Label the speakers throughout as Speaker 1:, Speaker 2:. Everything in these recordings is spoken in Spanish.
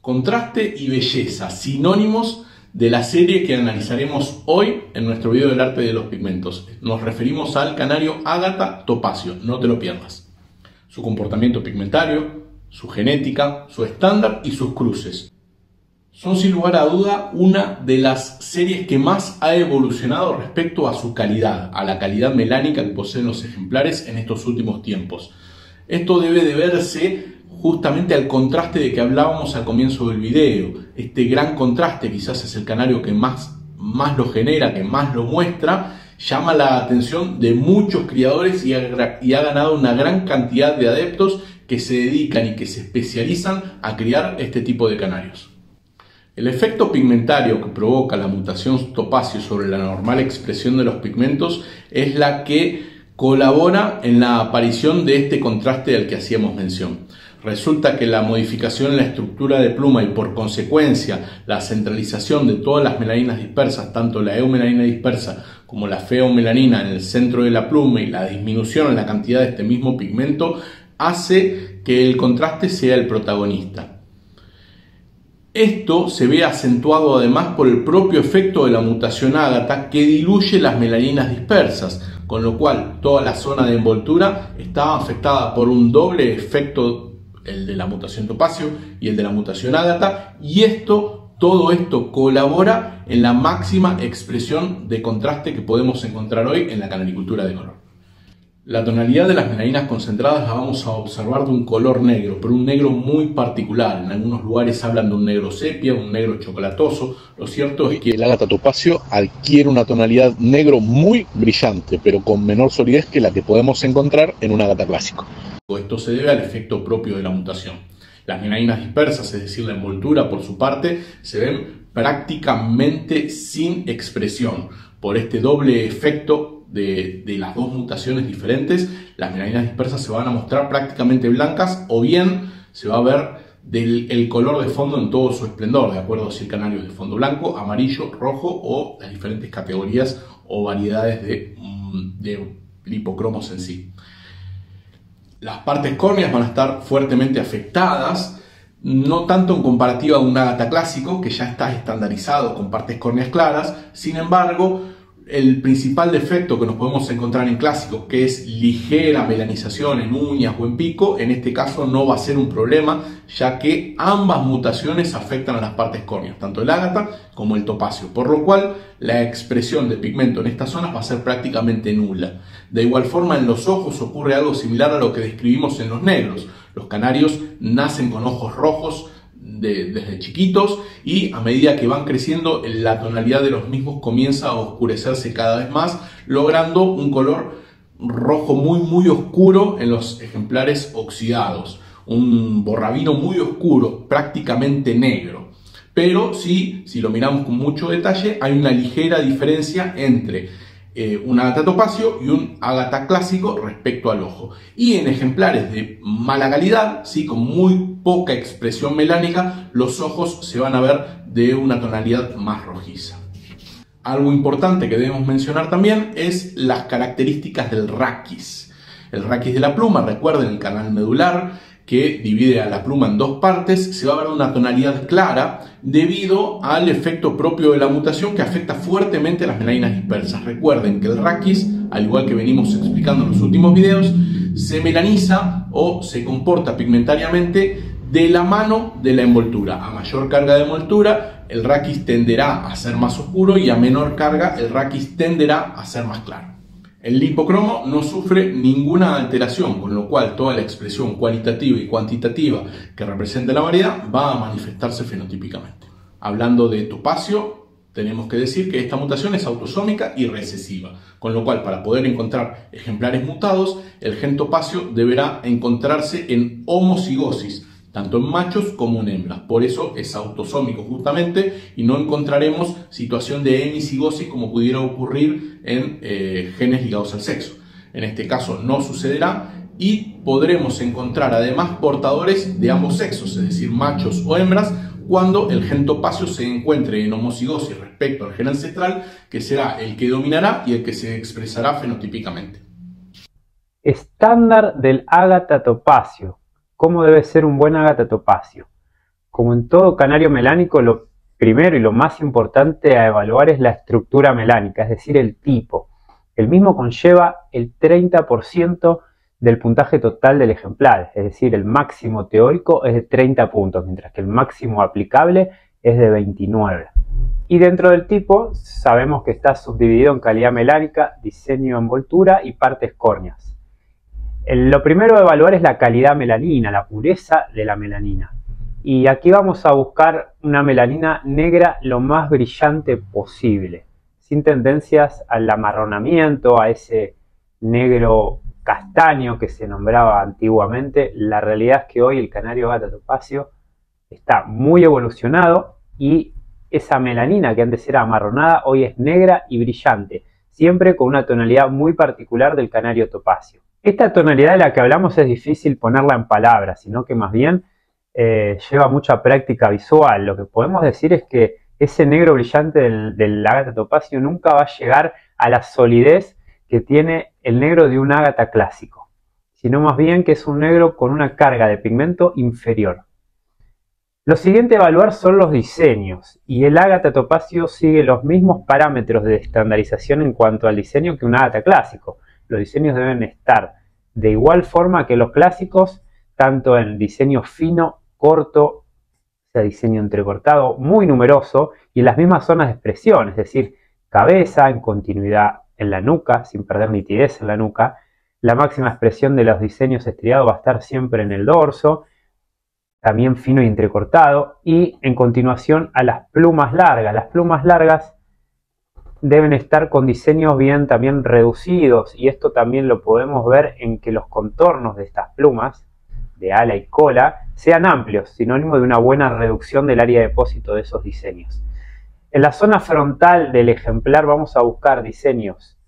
Speaker 1: Contraste y belleza, sinónimos de la serie que analizaremos hoy en nuestro video del arte de los pigmentos. Nos referimos al canario Ágata Topacio, no te lo pierdas. Su comportamiento pigmentario, su genética, su estándar y sus cruces. Son sin lugar a duda una de las series que más ha evolucionado respecto a su calidad, a la calidad melánica que poseen los ejemplares en estos últimos tiempos. Esto debe deberse justamente al contraste de que hablábamos al comienzo del video. Este gran contraste quizás es el canario que más lo genera, que más lo muestra, llama la atención de muchos criadores y ha ganado una gran cantidad de adeptos que se dedican y que se especializan a criar este tipo de canarios. El efecto pigmentario que provoca la mutación topacio sobre la normal expresión de los pigmentos es la que colabora en la aparición de este contraste al que hacíamos mención. Resulta que la modificación en la estructura de pluma y por consecuencia la centralización de todas las melaninas dispersas, tanto la eumelanina dispersa como la feomelanina en el centro de la pluma y la disminución en la cantidad de este mismo pigmento hace que el contraste sea el protagonista. Esto se ve acentuado además por el propio efecto de la mutación Ágata que diluye las melaninas dispersas, con lo cual toda la zona de envoltura está afectada por un doble efecto, el de la mutación topacio y el de la mutación Ágata, y todo esto colabora en la máxima expresión de contraste que podemos encontrar hoy en la canaricultura de color. La tonalidad de las melaninas concentradas la vamos a observar de un color negro, pero un negro muy particular. En algunos lugares hablan de un negro sepia, un negro chocolatoso. Lo cierto es que el Ágata Topacio adquiere una tonalidad negro muy brillante, pero con menor solidez que la que podemos encontrar en un Ágata clásico. Esto se debe al efecto propio de la mutación. Las melaninas dispersas, es decir, la envoltura por su parte, se ven prácticamente sin expresión. Por este doble efecto de las dos mutaciones diferentes, las melaninas dispersas se van a mostrar prácticamente blancas o bien se va a ver el color de fondo en todo su esplendor, de acuerdo a si el canario es de fondo blanco, amarillo, rojo o las diferentes categorías o variedades de lipocromos en sí. Las partes córneas van a estar fuertemente afectadas, no tanto en comparativa a un Ágata clásico, que ya está estandarizado con partes córneas claras. Sin embargo, el principal defecto que nos podemos encontrar en clásicos, que es ligera melanización en uñas o en pico, en este caso no va a ser un problema, ya que ambas mutaciones afectan a las partes córneas, tanto el Ágata como el topacio, por lo cual la expresión de pigmento en estas zonas va a ser prácticamente nula. De igual forma, en los ojos ocurre algo similar a lo que describimos en los negros. Los canarios nacen con ojos rojos desde chiquitos y a medida que van creciendo la tonalidad de los mismos comienza a oscurecerse cada vez más, logrando un color rojo muy oscuro en los ejemplares oxidados, un borrabino muy oscuro, prácticamente negro. Pero si lo miramos con mucho detalle, hay una ligera diferencia entre un Ágata topacio y un Ágata clásico respecto al ojo. Y en ejemplares de mala calidad, ¿sí?, con muy poca expresión melánica, los ojos se van a ver de una tonalidad más rojiza. Algo importante que debemos mencionar también es las características del raquis. El raquis de la pluma, recuerden el canal medular que divide a la pluma en dos partes, se va a ver una tonalidad clara debido al efecto propio de la mutación que afecta fuertemente a las melaninas dispersas. Recuerden que el raquis, al igual que venimos explicando en los últimos videos, se melaniza o se comporta pigmentariamente de la mano de la envoltura. A mayor carga de envoltura, el raquis tenderá a ser más oscuro y a menor carga, el raquis tenderá a ser más claro. El lipocromo no sufre ninguna alteración, con lo cual toda la expresión cualitativa y cuantitativa que representa la variedad va a manifestarse fenotípicamente. Hablando de topacio, tenemos que decir que esta mutación es autosómica y recesiva, con lo cual para poder encontrar ejemplares mutados, el gen topacio deberá encontrarse en homocigosis, tanto en machos como en hembras. Por eso es autosómico justamente y no encontraremos situación de hemicigosis como pudiera ocurrir en genes ligados al sexo. En este caso no sucederá y podremos encontrar además portadores de ambos sexos, es decir, machos o hembras, cuando el gen topacio se encuentre en homocigosis respecto al gen ancestral, que será el que dominará y el que se expresará fenotípicamente.
Speaker 2: Estándar del Ágata Topacio. ¿Cómo debe ser un buen Ágata Topacio? Como en todo canario melánico, lo primero y lo más importante a evaluar es la estructura melánica, es decir, el tipo. El mismo conlleva el 30% del puntaje total del ejemplar, es decir, el máximo teórico es de 30 puntos, mientras que el máximo aplicable es de 29. Y dentro del tipo sabemos que está subdividido en calidad melánica, diseño, envoltura y partes córneas. Lo primero a evaluar es la calidad melanina, la pureza de la melanina. Y aquí vamos a buscar una melanina negra lo más brillante posible, sin tendencias al amarronamiento, a ese negro castaño que se nombraba antiguamente. La realidad es que hoy el canario Ágata Topacio está muy evolucionado y esa melanina que antes era amarronada hoy es negra y brillante, siempre con una tonalidad muy particular del canario topacio. Esta tonalidad de la que hablamos es difícil ponerla en palabras, sino que más bien lleva mucha práctica visual. Lo que podemos decir es que ese negro brillante del ágata topacio nunca va a llegar a la solidez que tiene el negro de un ágata clásico, sino más bien que es un negro con una carga de pigmento inferior. Lo siguiente a evaluar son los diseños, y el ágata topacio sigue los mismos parámetros de estandarización en cuanto al diseño que un ágata clásico. Los diseños deben estar de igual forma que los clásicos, tanto en diseño fino, corto, o sea, diseño entrecortado, muy numeroso, y en las mismas zonas de expresión, es decir, cabeza en continuidad en la nuca, sin perder nitidez en la nuca. La máxima expresión de los diseños estriados va a estar siempre en el dorso, también fino y entrecortado, y en continuación a las plumas largas. Las plumas largas deben estar con diseños bien también reducidos, y esto también lo podemos ver en que los contornos de estas plumas, de ala y cola, sean amplios, sinónimo de una buena reducción del área de depósito de esos diseños. En la zona frontal del ejemplar vamos a buscar diseños,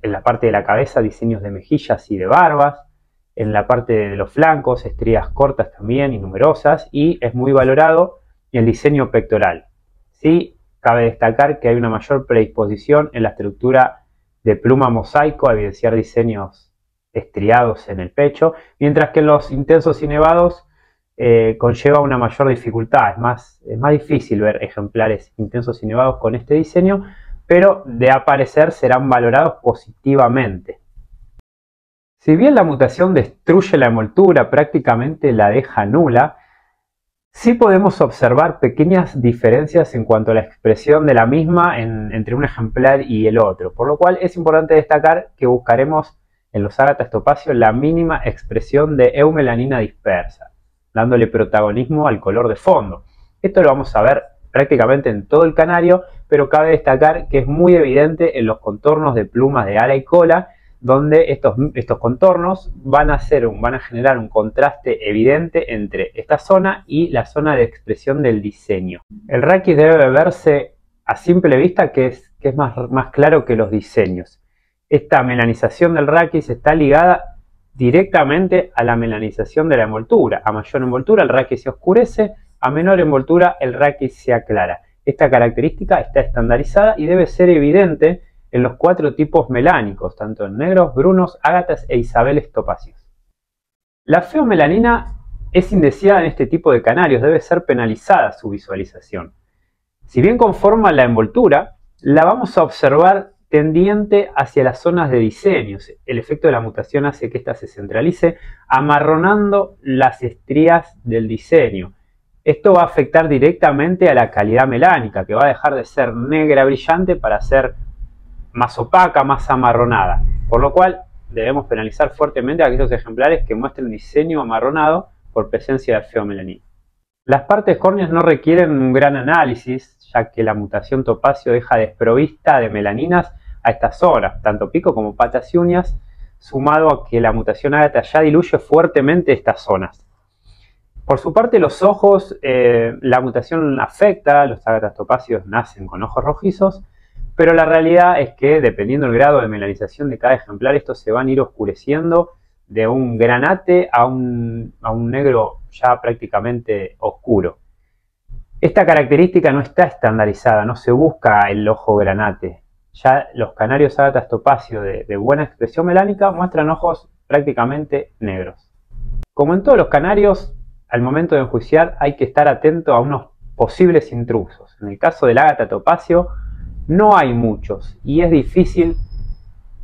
Speaker 2: en la parte de la cabeza, diseños de mejillas y de barbas, en la parte de los flancos, estrías cortas también y numerosas, y es muy valorado el diseño pectoral. Sí, cabe destacar que hay una mayor predisposición en la estructura de pluma mosaico a evidenciar diseños estriados en el pecho, mientras que en los intensos y nevados conlleva una mayor dificultad. Es más difícil ver ejemplares intensos y nevados con este diseño, pero de aparecer serán valorados positivamente. Si bien la mutación destruye la envoltura, prácticamente la deja nula, sí podemos observar pequeñas diferencias en cuanto a la expresión de la misma entre un ejemplar y el otro, por lo cual es importante destacar que buscaremos en los ágatas topacio la mínima expresión de eumelanina dispersa, dándole protagonismo al color de fondo. Esto lo vamos a ver prácticamente en todo el canario, pero cabe destacar que es muy evidente en los contornos de plumas de ala y cola, donde estos contornos van a generar un contraste evidente entre esta zona y la zona de expresión del diseño. El raquis debe verse a simple vista que es más claro que los diseños. Esta melanización del raquis está ligada directamente a la melanización de la envoltura. A mayor envoltura el raquis se oscurece, a menor envoltura el raquis se aclara. Esta característica está estandarizada y debe ser evidente en los 4 tipos melánicos, tanto en negros, brunos, ágatas e isabeles topacios. La feomelanina es indeseada en este tipo de canarios, debe ser penalizada su visualización. Si bien conforma la envoltura, la vamos a observar tendiente hacia las zonas de diseños. El efecto de la mutación hace que ésta se centralice, amarronando las estrías del diseño. Esto va a afectar directamente a la calidad melánica, que va a dejar de ser negra brillante para ser más opaca, más amarronada. Por lo cual debemos penalizar fuertemente a aquellos ejemplares que muestren diseño amarronado por presencia de feomelanina. Las partes córneas no requieren un gran análisis, ya que la mutación topacio deja desprovista de melaninas a estas zonas, tanto pico como patas y uñas, sumado a que la mutación ágata ya diluye fuertemente estas zonas. Por su parte, los ojos, la mutación afecta, los ágatas topacios nacen con ojos rojizos, pero la realidad es que, dependiendo del grado de melanización de cada ejemplar, estos se van a ir oscureciendo de un granate a un negro ya prácticamente oscuro. Esta característica no está estandarizada, no se busca el ojo granate. Ya los canarios ágatas topacio de buena expresión melánica muestran ojos prácticamente negros. Como en todos los canarios, al momento de enjuiciar hay que estar atento a unos posibles intrusos. En el caso del ágata topacio no hay muchos y es difícil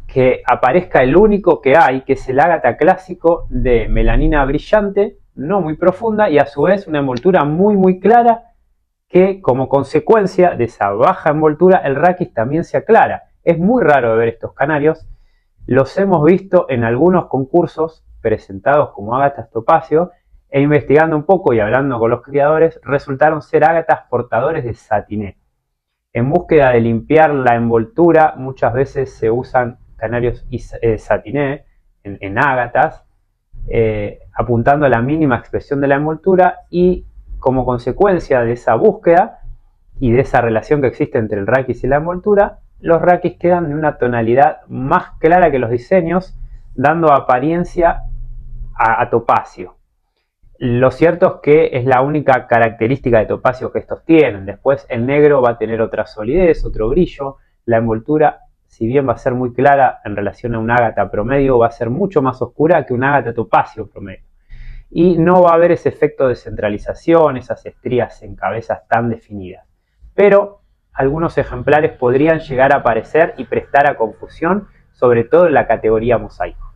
Speaker 2: que aparezca el único que hay, que es el ágata clásico de melanina brillante, no muy profunda y a su vez una envoltura muy clara, que como consecuencia de esa baja envoltura el raquis también se aclara. Es muy raro de ver estos canarios, los hemos visto en algunos concursos presentados como ágatas topacio e investigando un poco y hablando con los criadores resultaron ser ágatas portadores de satiné. En búsqueda de limpiar la envoltura muchas veces se usan canarios satiné en ágatas, apuntando a la mínima expresión de la envoltura y como consecuencia de esa búsqueda y de esa relación que existe entre el raquis y la envoltura, los raquis quedan de una tonalidad más clara que los diseños, dando apariencia a topacio. Lo cierto es que es la única característica de topacio que estos tienen. Después el negro va a tener otra solidez, otro brillo. La envoltura, si bien va a ser muy clara en relación a un ágata promedio, va a ser mucho más oscura que un ágata topacio promedio. Y no va a haber ese efecto de centralización, esas estrías en cabezas tan definidas. Pero algunos ejemplares podrían llegar a aparecer y prestar a confusión, sobre todo en la categoría mosaico.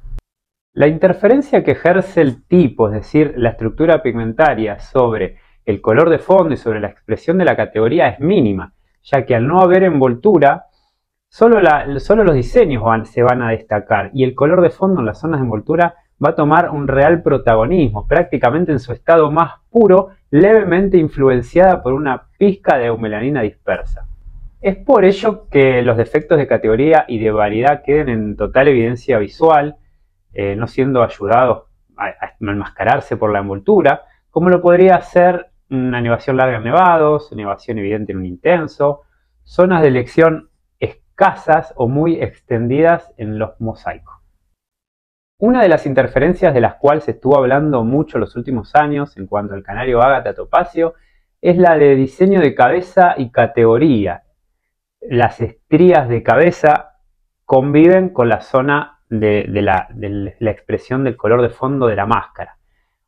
Speaker 2: La interferencia que ejerce el tipo, es decir, la estructura pigmentaria sobre el color de fondo y sobre la expresión de la categoría es mínima, ya que al no haber envoltura, solo los diseños se van a destacar y el color de fondo en las zonas de envoltura va a tomar un real protagonismo, prácticamente en su estado más puro, levemente influenciada por una pizca de eumelanina dispersa. Es por ello que los defectos de categoría y de variedad queden en total evidencia visual, no siendo ayudados a enmascararse por la envoltura, como lo podría ser una nevación larga en nevados, nevación evidente en un intenso, zonas de elección escasas o muy extendidas en los mosaicos. Una de las interferencias de las cuales se estuvo hablando mucho en los últimos años en cuanto al canario ágata topacio es la de diseño de cabeza y categoría. Las estrías de cabeza conviven con la zona de la expresión del color de fondo de la máscara.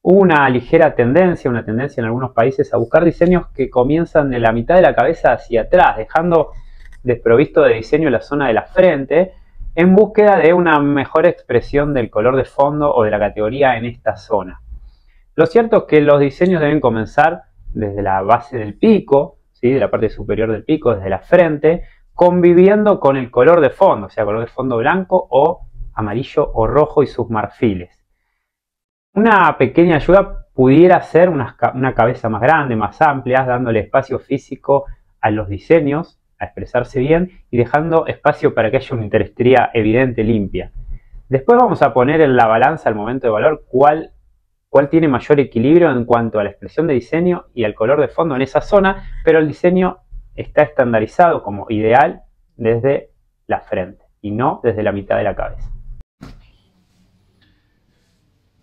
Speaker 2: Hubo una ligera tendencia, en algunos países a buscar diseños que comienzan de la mitad de la cabeza hacia atrás, dejando desprovisto de diseño la zona de la frente, en búsqueda de una mejor expresión del color de fondo o de la categoría en esta zona. Lo cierto es que los diseños deben comenzar desde la base del pico, ¿sí? De la parte superior del pico, desde la frente, conviviendo con el color de fondo, o sea, color de fondo blanco o amarillo o rojo y sus marfiles. Una pequeña ayuda pudiera ser una cabeza más grande, más amplia, dándole espacio físico a los diseños, a expresarse bien y dejando espacio para que haya una interestría evidente, limpia. Después vamos a poner en la balanza al momento de valor cuál tiene mayor equilibrio en cuanto a la expresión de diseño y al color de fondo en esa zona, pero el diseño está estandarizado como ideal desde la frente y no desde la mitad de la cabeza.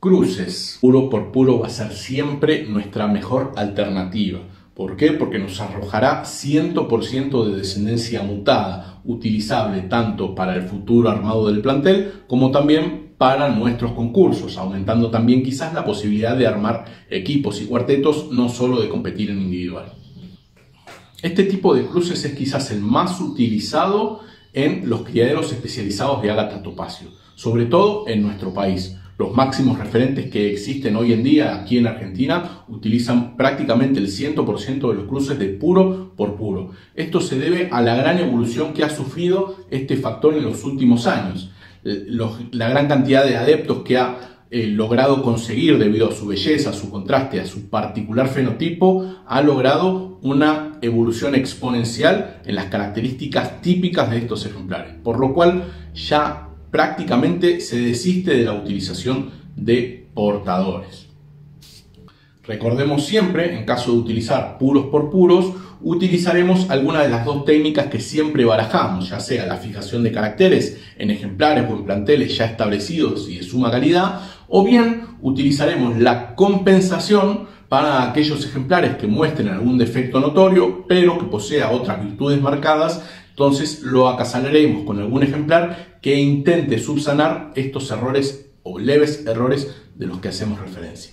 Speaker 1: Cruces. Puro por puro va a ser siempre nuestra mejor alternativa. ¿Por qué? Porque nos arrojará 100% de descendencia mutada, utilizable tanto para el futuro armado del plantel como también para nuestros concursos, aumentando también quizás la posibilidad de armar equipos y cuartetos, no solo de competir en individual. Este tipo de cruces es quizás el más utilizado en los criaderos especializados de ágata topacio, sobre todo en nuestro país. Los máximos referentes que existen hoy en día aquí en Argentina utilizan prácticamente el 100% de los cruces de puro por puro. Esto se debe a la gran evolución que ha sufrido este factor en los últimos años. La gran cantidad de adeptos que ha logrado conseguir debido a su belleza, a su contraste, a su particular fenotipo, ha logrado una evolución exponencial en las características típicas de estos ejemplares, por lo cual ya prácticamente se desiste de la utilización de portadores. Recordemos siempre, en caso de utilizar puros por puros, utilizaremos alguna de las dos técnicas que siempre barajamos, ya sea la fijación de caracteres en ejemplares o en planteles ya establecidos y de suma calidad, o bien utilizaremos la compensación para aquellos ejemplares que muestren algún defecto notorio, pero que posea otras virtudes marcadas. Entonces lo acasalaremos con algún ejemplar que intente subsanar estos errores o leves errores de los que hacemos referencia.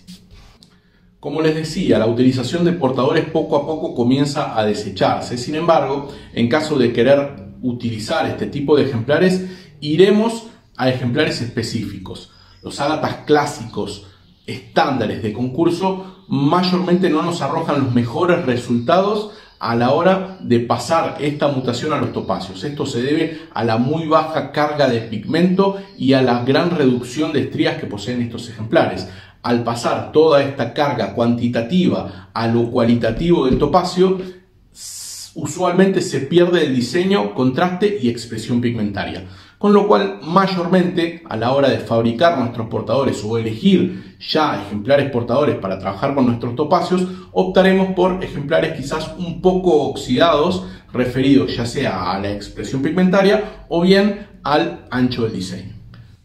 Speaker 1: Como les decía, la utilización de portadores poco a poco comienza a desecharse. Sin embargo, en caso de querer utilizar este tipo de ejemplares, iremos a ejemplares específicos. Los ágatas clásicos estándares de concurso mayormente no nos arrojan los mejores resultados a la hora de pasar esta mutación a los topacios. Esto se debe a la muy baja carga de pigmento y a la gran reducción de estrías que poseen estos ejemplares. Al pasar toda esta carga cuantitativa a lo cualitativo del topacio, usualmente se pierde el diseño, contraste y expresión pigmentaria. Con lo cual, mayormente, a la hora de fabricar nuestros portadores o elegir ya ejemplares portadores para trabajar con nuestros topacios, optaremos por ejemplares quizás un poco oxidados, referidos ya sea a la expresión pigmentaria o bien al ancho del diseño.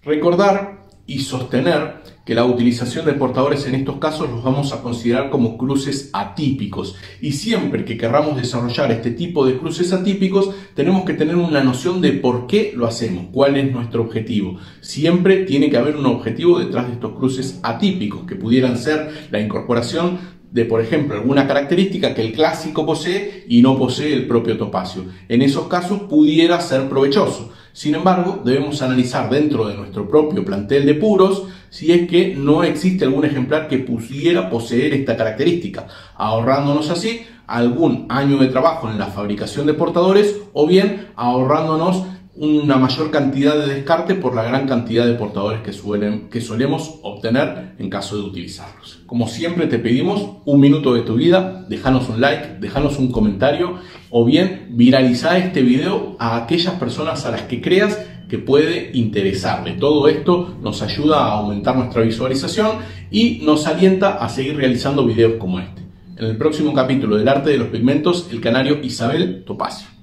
Speaker 1: Recordar y sostener que la utilización de portadores en estos casos los vamos a considerar como cruces atípicos, y siempre que querramos desarrollar este tipo de cruces atípicos tenemos que tener una noción de por qué lo hacemos, cuál es nuestro objetivo. Siempre tiene que haber un objetivo detrás de estos cruces atípicos, que pudieran ser la incorporación de, por ejemplo, alguna característica que el clásico posee y no posee el propio topacio. En esos casos pudiera ser provechoso. Sin embargo, debemos analizar dentro de nuestro propio plantel de puros si es que no existe algún ejemplar que pudiera poseer esta característica, ahorrándonos así algún año de trabajo en la fabricación de portadores o bien ahorrándonos una mayor cantidad de descarte por la gran cantidad de portadores que solemos obtener en caso de utilizarlos. Como siempre te pedimos un minuto de tu vida, déjanos un like, déjanos un comentario o bien viraliza este video a aquellas personas a las que creas que puede interesarle. Todo esto nos ayuda a aumentar nuestra visualización y nos alienta a seguir realizando videos como este. En el próximo capítulo del arte de los pigmentos, el canario Isabel Topacio.